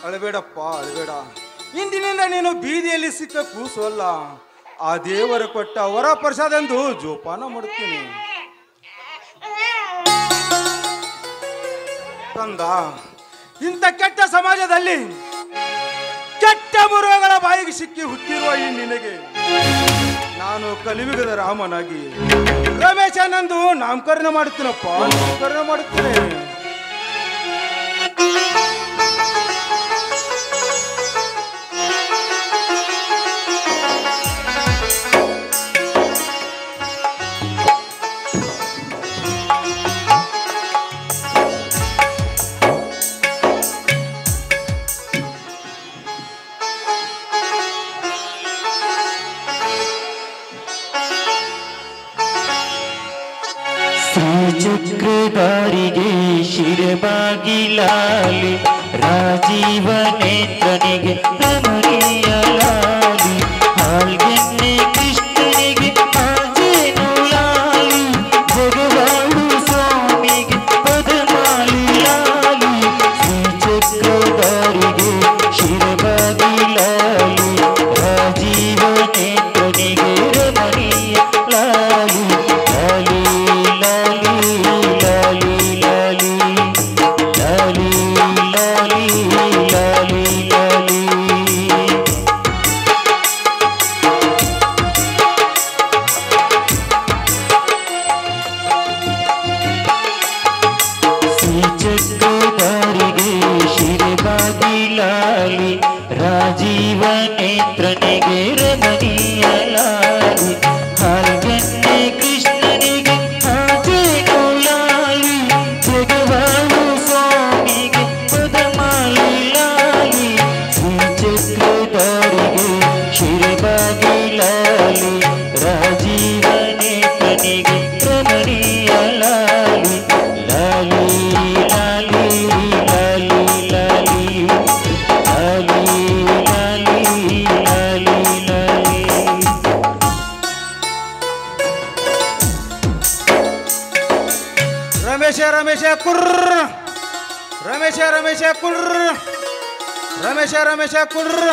ಅಳಬೇಡಪ್ಪ ಅಳಬೇಡ. ಇಂದಿನಿಂದ ನೀನು ಬೀದಿಯಲ್ಲಿ ಸಿಕ್ಕ ಕೂಸು ಅಲ್ಲ, ಆ ದೇವರು ಕೊಟ್ಟ ವರ ಪ್ರಸಾದ ಎಂದು ಜೋಪಾನ ಮಾಡುತ್ತೀನಿ. ತಂದ, ಇಂಥ ಕೆಟ್ಟ ಸಮಾಜದಲ್ಲಿ ಕೆಟ್ಟ ಮುರುಗಳ ಬಾಯಿಗೆ ಸಿಕ್ಕಿ ಹುಟ್ಟಿರುವ ಈ ನಿನಗೆ ನಾನು ಕಲಿಯುಗದ ರಾಮನಾಗಿ ರಮೇಶನೆಂದು ನಾಮಕರಣ ಮಾಡುತ್ತೀನಪ್ಪ, ನಾಮಕರಣ ಮಾಡುತ್ತೇನೆ. ಚಕ್ರಧಾರಿಗೆ ಶಿರಬಾಗಿಲಾಲಿ ರಾಜೀವ ನೇತ್ರನಿಗೆ ರಮಣೀಯ ಲಾಲಿ ಹಾಲ್ಗೆನ್ನೆ ಕೃಷ್ಣನಿಗೆ ಆಜೇನು ಲಾಲಿ ಭಗವಾನು ಸ್ವಾಮಿಗೆ ಪದಮಾಲಿ ಲಾಲಿ ಶ್ರೀ ಚಕ್ರಧಾರಿಗೆ ಶಿರಬಾಗಿಲಾಲಿ ರಾಜೀವ ನೇತ್ರನಿಗೆ ರಮಣೀಯ ಲಾಲಿ ಲಾಲಿ ರಾಜೀವ ನೇತ್ರನಿಗೆ ರಮಣೀಯ ಲಾಲಿ ಹಾಲ್ಗೆನ್ನೆ ಕೃಷ್ಣನಿಗೆ ಆಜೇನು ಲಾಲಿ ಭಗವಾನು ಸ್ವಾಮಿಗೆ ಪದಮಾಲಿ ಲಾಲಿ ಶ್ರೀ ಚಕ್ರಧಾರಿಗೆ ಶಿರಬಾಗಿಲಾಲಿ ರಾಜೀವ ನೇತ್ರನಿಗೆ ರಮಣೀಯ ಲಾಲಿ ಲಾಲಿ ಲಾಲಿ ಲಾಲಿ ಲಾಲಿ ರಮೇಶ ರಮೇಶ ಕುರ್ರ ರಮೇಶ ರಮೇಶ ಕುರ್ರ ರಮೇಶ ರಮೇಶ ಕುರ್ರ